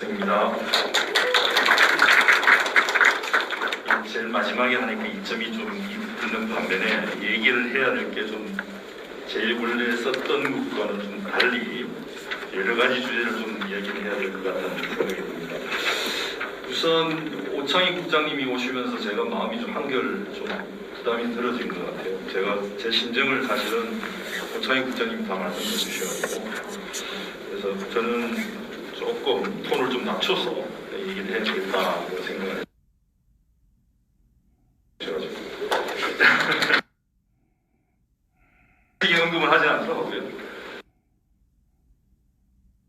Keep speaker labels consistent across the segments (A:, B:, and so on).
A: 입니다. 제일 마지막에 하니까 이점이 좀 있는 반면에 얘기를 해야 될 게 좀 제일 원래 썼던 것과는 좀 달리 여러 가지 주제를 좀 이야기를 해야 될 것 같다는 생각이 듭니다. 우선 오창익 국장님이 오시면서 제가 마음이 좀 한결 좀 부담이 들어진 것 같아요. 제가 제 심정을 사실은 오창익 국장님이 다 말씀해 주셔가지고 그래서 저는 조금 톤을 좀 낮춰서 얘기를 해야 되겠다고 생각을 해요. 언급을 하지 않더라고요.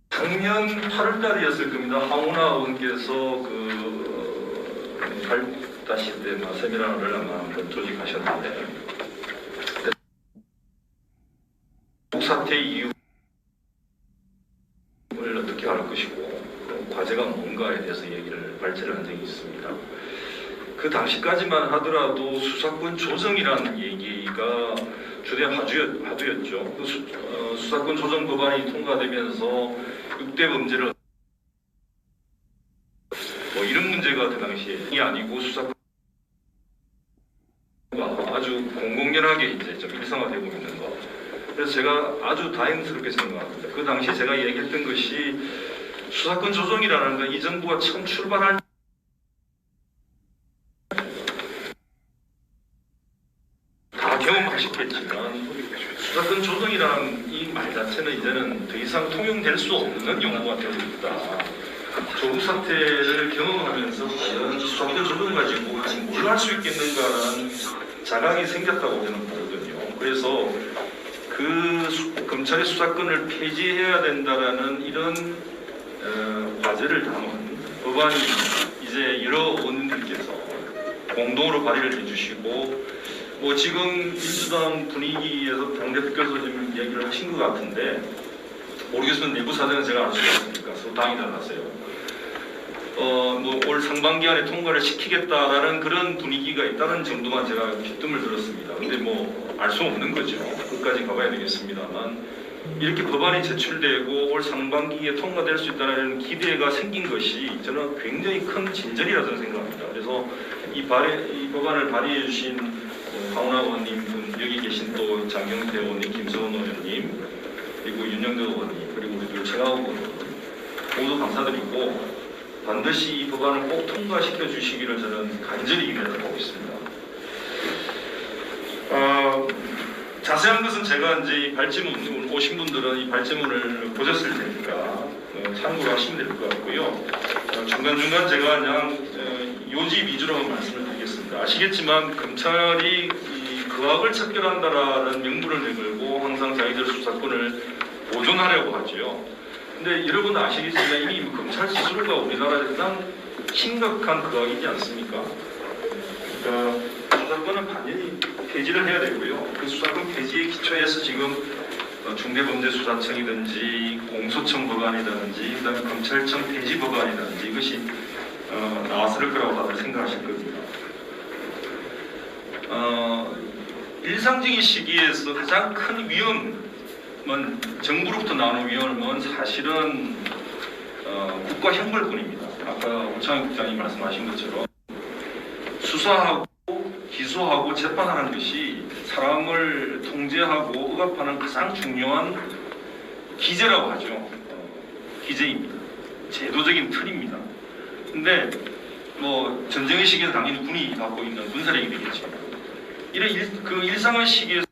A: 작년 8월달이었을 겁니다. 하우나 의원께서 발다시 때 세미나를 아마 한번 조직하셨는데 사태 이유를 어떻게 할 것이고 과제가 뭔가에 대해서 얘기를 발제를 한 적이 있습니다. 그 당시까지만 하더라도 수사권 조정이라는 얘기가 주된 화두였죠. 수사권 조정 법안이 통과되면서 6대 범죄를 이런 문제가 그 당시에 아니고 수사권 아주 공공연하게 이제 좀 일상화되고 있는 것. 그래서 제가 아주 다행스럽게 생각합니다. 그 당시에 제가 얘기했던 것이 수사권 조정이라는 건 이 정부가 처음 출발할 다 경험하셨겠지만 수사권 조정이라는 이 말 자체는 이제는 더 이상 통용될 수 없는 용어가 되어 있다. 조국 사태를 경험하면서 과연 수사권 조정 가지고 뭘 할 수 있겠는가라는 자각이 생겼다고 저는 보거든요. 그래서 검찰의 수사권을 폐지해야 된다라는 이런 과제를 담은 법안이 이제 여러 의원님들께서 공동으로 발의를 해주시고 지금 민주당 분위기에서 당대표께서 지금 얘기를 하신 것 같은데 모르겠으면 내부 사정은 제가 알 수가 없으니까 당이 달랐어요. 올 상반기 안에 통과를 시키겠다라는 그런 분위기가 있다는 정도만 제가 귓뜸을 들었습니다. 근데 알 수 없는 거죠. 끝까지 가봐야 되겠습니다만 이렇게 법안이 제출되고 올 상반기에 통과될 수 있다는 기대가 생긴 것이 저는 굉장히 큰 진전이라고 생각합니다. 그래서 이 법안을 발의해 주신 하우나 의원님, 여기 계신 또 장경태 의원님, 김서원 의원님, 그리고 윤영도 의원님, 그리고 우리 최강욱 의원님 모두 감사드리고 반드시 이 법안을 꼭 통과시켜 주시기를 저는 간절히 기대하고 있습니다. 자세한 것은 제가 이제 이 발제문 오신 분들은 이 발제문을 보셨을 테니까 참고를 하시면 될 것 같고요. 중간중간 제가 그냥 요지 위주로 말씀을 드리겠습니다. 아시겠지만 검찰이 거악을 척결한다라는 명분을 내걸고 항상 자기들 수사권을 보존하려고 하죠. 근데 여러분 아시겠지만 이미 검찰 스스로가 우리나라에 가장 심각한 거악이지 않습니까? 그러니까 수사권은 반드시 폐지를 해야 되고요. 그 수사권 폐지에 기초해서 지금 중대범죄수사청이든지 공소청 법안이든지 그다음에 검찰청 폐지 법안이든지 이것이 나왔을 거라고 다들 생각하실 겁니다. 일상적인 시기에서 가장 큰 위험은 정부로부터 나오는 위험은 사실은 국가 형벌권입니다. 아까 오창익 국장님 말씀하신 것처럼 수사하고 기소하고 재판하는 것이 사람을 통제하고 억압하는 가장 중요한 기제라고 하죠. 기제입니다. 제도적인 틀입니다. 근데 전쟁의 시기에는 당연히 군이 갖고 있는 군사력이 되겠죠. 이런 일상의 시기에서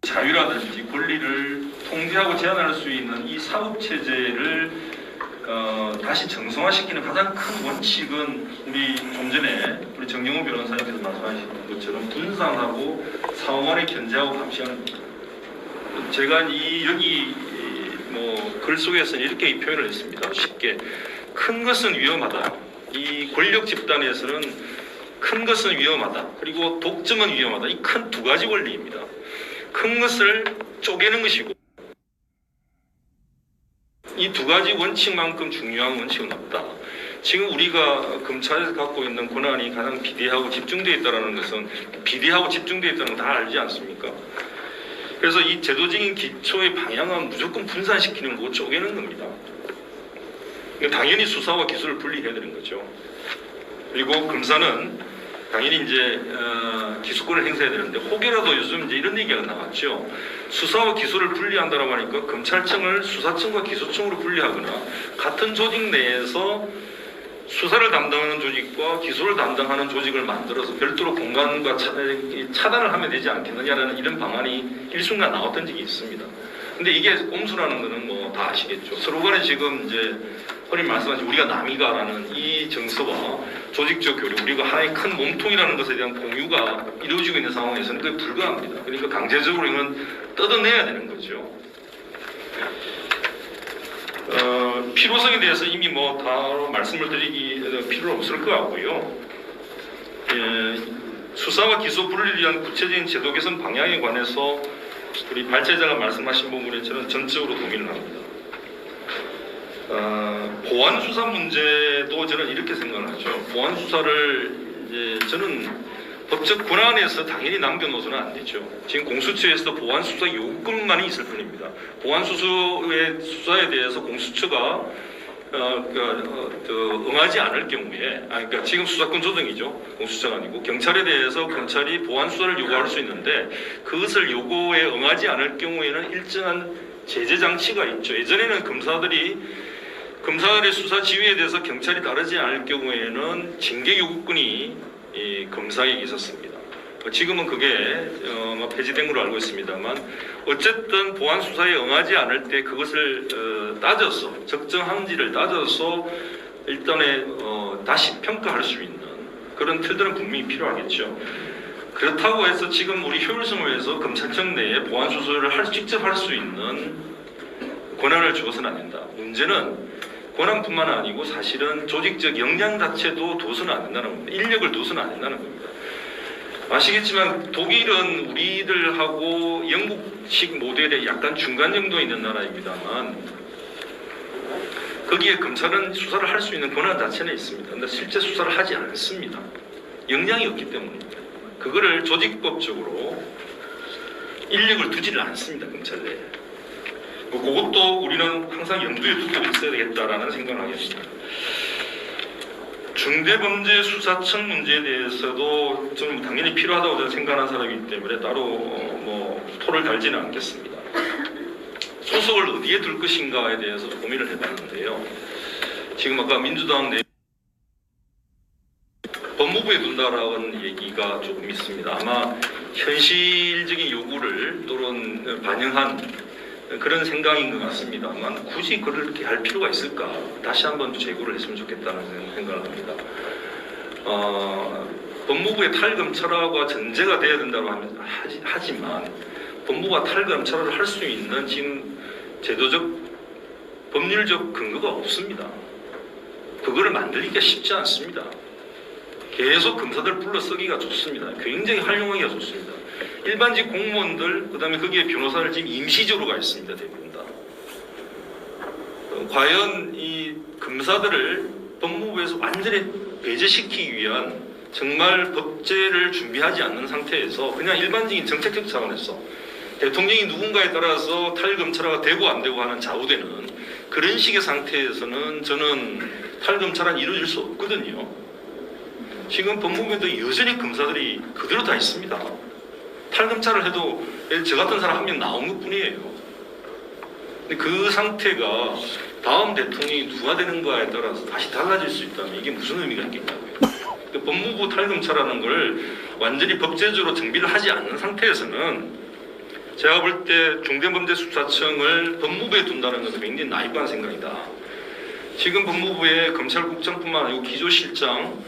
A: 자유라든지 권리를 통제하고 제한할 수 있는 이 사법체제를 다시 정성화시키는 가장 큰 원칙은 우리 좀 전에 우리 정영호 변호사님께서 말씀하신 것처럼 분산하고 사후만에 견제하고 감시하는 겁니다. 제가 여기 글 속에서는 이렇게 표현을 했습니다. 쉽게 큰 것은 위험하다. 이 권력 집단에서는 큰 것은 위험하다. 그리고 독점은 위험하다. 이 큰 두 가지 원리입니다. 큰 것을 쪼개는 것이고 이 두 가지 원칙만큼 중요한 원칙은 없다. 지금 우리가 검찰에서 갖고 있는 권한이 가장 비대하고 집중되어 있다는 것은 비대하고 집중되어 있다는 걸 다 알지 않습니까? 그래서 이 제도적인 기초의 방향은 무조건 분산시키는 거고 쪼개는 겁니다. 당연히 수사와 기소를 분리해야 되는 거죠. 그리고 검사는 당연히 이제 기소권을 행사해야 되는데 혹여라도 요즘 이제 이런 얘기가 나왔죠. 수사와 기소를 분리한다라고 하니까 검찰청을 수사청과 기소청으로 분리하거나 같은 조직 내에서 수사를 담당하는 조직과 기소를 담당하는 조직을 만들어서 별도로 공간과 차단을 하면 되지 않겠느냐라는 이런 방안이 일순간 나왔던 적이 있습니다. 근데 이게 꼼수라는 거는 뭐 다 아시겠죠. 서로 간에 지금 이제 흔히 말씀하신 우리가 남이가라는 이 정서와 조직적 교류, 우리가 하나의 큰 몸통이라는 것에 대한 공유가 이루어지고 있는 상황에서는 그게 불가합니다. 그러니까 강제적으로 이건 뜯어내야 되는 거죠. 필요성에 대해서 이미 뭐 다 말씀을 드리기 필요 없을 것 같고요. 수사와 기소 분리를 위한 구체적인 제도 개선 방향에 관해서 우리 발제자가 말씀하신 부분에 저는 전적으로 동의를 합니다. 보안 수사 문제도 저는 이렇게 생각을 하죠. 보안 수사를 이제 저는 법적 권한에서 당연히 남겨놓아서는 안 되죠. 지금 공수처에서 보안 수사 요건만이 있을 뿐입니다. 보안 수사에 대해서 공수처가 응하지 않을 경우에, 그러니까 지금 수사권 조정이죠. 공수처가 아니고 경찰에 대해서 검찰이 보안 수사를 요구할 수 있는데 그것을 요구에 응하지 않을 경우에는 일정한 제재 장치가 있죠. 예전에는 검사들의 수사 지휘에 대해서 경찰이 따르지 않을 경우에는 징계 요구권이 검사에게 있었습니다. 지금은 그게 폐지된 걸로 알고 있습니다만 어쨌든 보안 수사에 응하지 않을 때 그것을 따져서 적정한지를 따져서 일단에 다시 평가할 수 있는 그런 틀들은 분명히 필요하겠죠. 그렇다고 해서 지금 우리 효율성을 위해서 검찰청 내에 보안 수사를 직접 할 수 있는 권한을 주어서는 안 된다. 문제는 권한뿐만 아니고 사실은 조직적 역량 자체도 둬서는 안 된다는 겁니다. 인력을 둬서는 안 된다는 겁니다. 아시겠지만 독일은 우리들하고 영국식 모델의 약간 중간 정도에 있는 나라입니다만 거기에 검찰은 수사를 할 수 있는 권한 자체는 있습니다. 그런데 실제 수사를 하지 않습니다. 역량이 없기 때문입니다. 그거를 조직법적으로 인력을 두지를 않습니다. 검찰 내에. 그것도 우리는 항상 염두에 두고 있어야 되겠다라는 생각을 하겠습니다. 중대범죄수사청 문제에 대해서도 좀 당연히 필요하다고 저는 생각하는 사람이기 때문에 따로 토를 달지는 않겠습니다. 소속을 어디에 둘 것인가에 대해서 고민을 해봤는데요. 지금 아까 민주당 내 법무부에 둔다라는 얘기가 조금 있습니다. 아마 현실적인 요구를 또는 반영한 그런 생각인 것 같습니다만 굳이 그렇게 할 필요가 있을까? 다시 한번 재고를 했으면 좋겠다는 생각을 합니다. 법무부의 탈검찰화가 전제가 돼야 된다고 하지만 법무부가 탈검찰화를 할 수 있는 지금 제도적 법률적 근거가 없습니다. 그거를 만들기가 쉽지 않습니다. 계속 검사들 불러 쓰기가 좋습니다. 굉장히 활용하기가 좋습니다. 일반직 공무원들, 그 다음에 거기에 변호사를 지금 임시적으로 가 있습니다. 대부분 다. 과연 이 검사들을 법무부에서 완전히 배제시키기 위한 정말 법제를 준비하지 않는 상태에서 그냥 일반적인 정책적 차원에서 대통령이 누군가에 따라서 탈검찰화가 되고 안 되고 하는 좌우되는 그런 식의 상태에서는 저는 탈검찰화는 이루어질 수 없거든요. 지금 법무부에도 여전히 검사들이 그대로 다 있습니다. 탈검찰을 해도 저 같은 사람 한 명 나온 것 뿐이에요. 근데 그 상태가 다음 대통령이 누가 되는가에 따라서 다시 달라질 수 있다면 이게 무슨 의미가 있겠냐고요. 법무부 탈검찰하는 걸 완전히 법제적으로 정비를 하지 않는 상태에서는 제가 볼 때 중대범죄수사청을 법무부에 둔다는 것은 굉장히 나이브한 생각이다. 지금 법무부에 검찰국장뿐만 아니고 기조실장,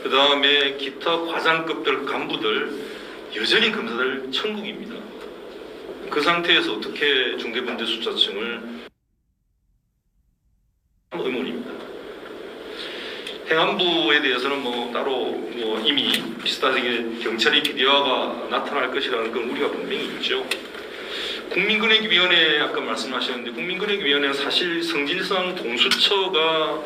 A: 그 다음에 기타 과장급들 간부들 여전히 검사들 천국입니다. 그 상태에서 어떻게 중대범죄수사청을 의문입니다. 행안부에 대해서는 따로 이미 비슷하게 경찰이 비대화가 나타날 것이라는 건 우리가 분명히 있죠. 국민권익위원회 아까 말씀하셨는데 국민권익위원회는 사실 성질상 공수처가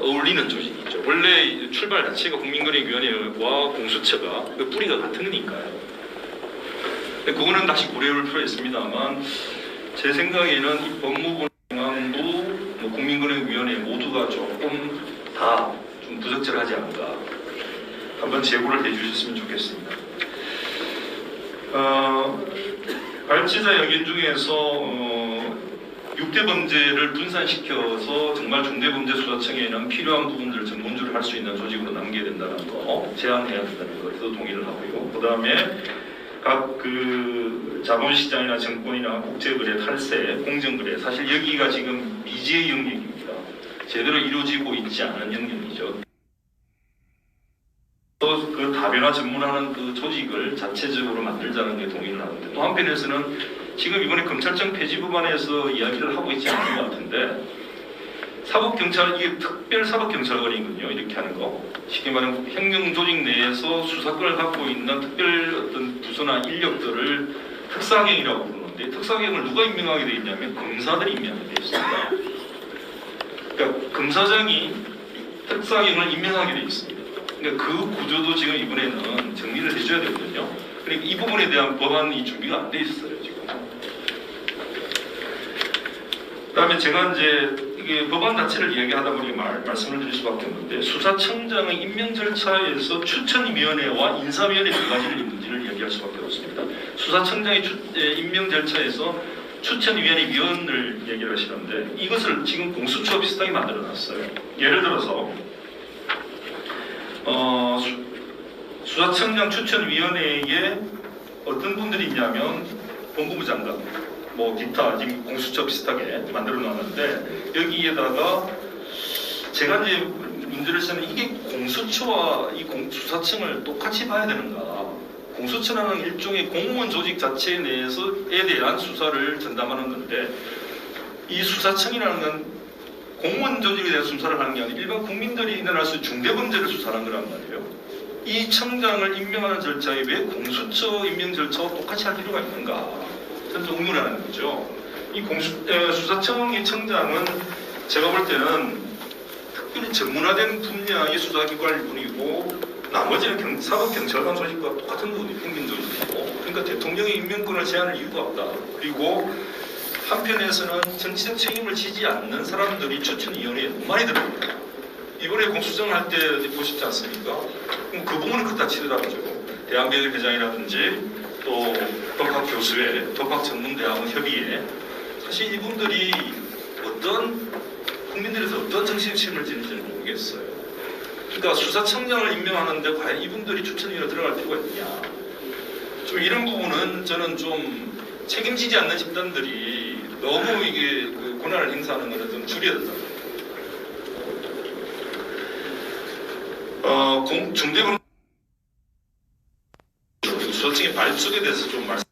A: 어울리는 조직이죠. 원래 출발 자체가 국민권익위원회와 공수처가 그 뿌리가 같은 거니까요. 그거는 다시 고려할 필요가 있습니다만 제 생각에는 이 법무부, 행안부, 국민권익위원회 모두가 조금 다 좀 부적절하지 않은가 한번 제고를 해주셨으면 좋겠습니다. 발제자 의견 중에서 6대 범죄를 분산시켜서 정말 중대범죄수사청에는 필요한 부분들을 전문주를 할 수 있는 조직으로 남겨야 된다는 거, 제한해야 된다는 것에도 동의를 하고요. 그 다음에 각 그 자본시장이나 정권이나 국제거래, 탈세, 공정거래, 사실 여기가 지금 미지의 영역입니다. 제대로 이루어지고 있지 않은 영역이죠. 또 그 다변화 전문하는 그 조직을 자체적으로 만들자는 데 동의를 하는데, 또 한편에서는 지금 이번에 검찰청 폐지 법안에서 이야기를 하고 있지 않은 것 같은데, 사법경찰, 이게 특별사법경찰관이거든요. 이렇게 하는 거. 쉽게 말하면 행정조직 내에서 수사권을 갖고 있는 특별 어떤 부서나 인력들을 특사경이라고 부르는데, 특사경을 누가 임명하게 되어 있냐면 검사들이 임명하게 되어 있습니다. 그러니까 검사장이 특사경을 임명하게 되어 있습니다. 그러니까 그 구조도 지금 이번에는 정리를 해줘야 되거든요. 그러니까 이 부분에 대한 법안이 준비가 안 돼 있어요, 지금. 그다음에 제가 이제 이게 법안 자체를 이야기하다 보니 말씀을 드릴 수밖에 없는데, 수사청장의 임명 절차에서 추천위원회와 인사위원회 두 가지를 있는지를 이야기할 수밖에 없습니다. 수사청장의 임명 절차에서 추천위원회 위원을 얘기를 하시는데, 이것을 지금 공수처 비슷하게 만들어놨어요. 예를 들어서 수사청장 추천위원회에 어떤 분들이 있냐면 법무부 장관, 뭐 기타 지금 공수처 비슷하게 만들어 놨는데, 여기에다가 제가 이제 문제를 쓰는, 이게 공수처와 이 수사청을 똑같이 봐야 되는가? 공수처라는 일종의 공무원 조직 자체 내에서에 대한 수사를 전담하는 건데, 이 수사청이라는 건 공무원 조직에 대한 수사를 하는 게 아니라 일반 국민들이 일어날 수 있는 중대범죄를 수사하는 거란 말이에요. 이 청장을 임명하는 절차에 왜 공수처 임명 절차와 똑같이 할 필요가 있는가? 저는 좀 의문하는 거죠. 이 수사청의 청장은 제가 볼 때는 특별히 전문화된 분야의 수사기관일 뿐이고, 나머지는 사법경찰관 조직과 똑같은 거거든요. 평균 조직이고. 그러니까 대통령의 임명권을 제한할 이유가 없다. 그리고 한편에서는 정치적 책임을 지지 않는 사람들이 추천위원회에 너무 많이 들어옵니다. 이번에 공수처를 할 때 보시지 않습니까? 그 부분은 그렇다 치더라고요. 대한배회 회장이라든지 또 법학교수회, 법학전문대학원 협의회, 사실 이분들이 어떤 국민들에서 어떤 정치적 책임을 지는지는 모르겠어요. 그러니까 수사청장을 임명하는데 과연 이분들이 추천위로 들어갈 필요가 있냐? 좀 이런 부분은 저는 좀 책임지지 않는 집단들이 너무 이게 그 권한을 행사하는 것을 좀 줄여야 된다. 중대범 수사청의 발족에 대해서 좀 말씀.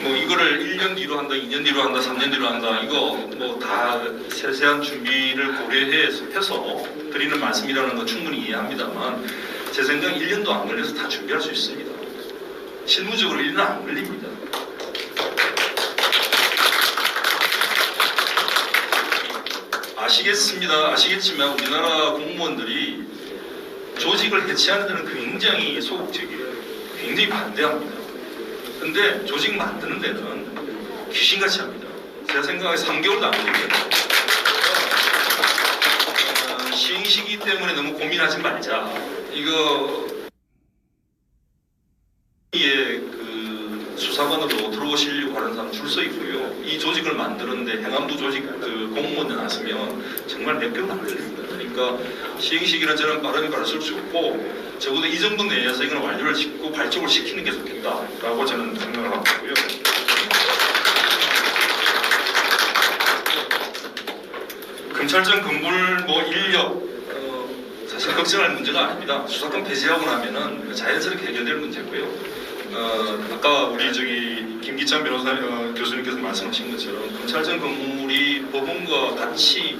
A: 뭐 이거를 1년 뒤로 한다, 2년 뒤로 한다, 3년 뒤로 한다, 이거 뭐 다 세세한 준비를 고려해서 드리는 말씀이라는 거 충분히 이해합니다만, 제 생각에 1년도 안 걸려서 다 준비할 수 있습니다. 실무적으로 1년 안 걸립니다. 아시겠지만 우리나라 공무원들이 조직을 해체하는 데는 굉장히 소극적이에요. 굉장히 반대합니다. 근데 조직 만드는 데는 귀신같이 합니다. 제가 생각에 3개월도 안 걸립니다. 시행 시기 때문에 너무 고민하지 말자. 이거 그 수사관으로 들어오시려고 하는 사람 줄 서 있고요. 이 조직을 만드는데 행안부 조직 그 공무원에 나서면 정말 몇 개월 안 걸립니다. 그러니까 시행 시기는 저는 빠르게 갈수록 좋고, 적어도 이 정도 내에서 이건 완료를 짓고 발족을 시키는 게 좋겠다라고 저는 생각을 하고 있고요. 검찰청 건물 뭐 인력 사실 걱정할 문제가 아닙니다. 수사권 폐지하고 나면은 자연스럽게 해결될 문제고요. 아까 우리 김기찬 교수님께서 말씀하신 것처럼 검찰청 건물이 법원과 같이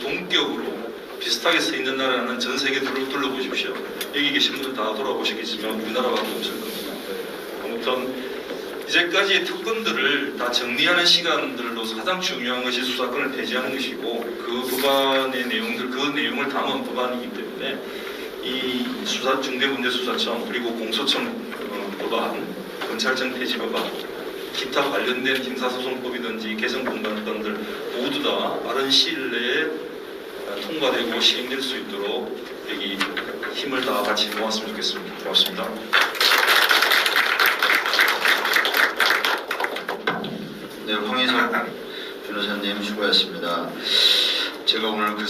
A: 동격으로 비슷하게 서 있는 나라는 전 세계 둘러보십시오. 여기 계신 분들 다 돌아보시겠지만 우리나라밖에 없을 겁니다. 아무튼 이제까지의 특권들을 다 정리하는 시간들로서 가장 중요한 것이 수사권을 폐지하는 것이고, 그 법안의 내용들, 그 내용을 담은 법안이기 때문에 이 중대범죄수사청 그리고 공소청 법안, 검찰청 폐지 법안, 기타 관련된 형사소송법이든지 개성공단들 모두 다 빠른 시일 내에 통과되고 시행될 수 있도록 여기 힘을 다 같이 모았으면 좋겠습니다. 고맙습니다.
B: 네, 황희석 변호사님 수고하셨습니다. 제가 오늘 그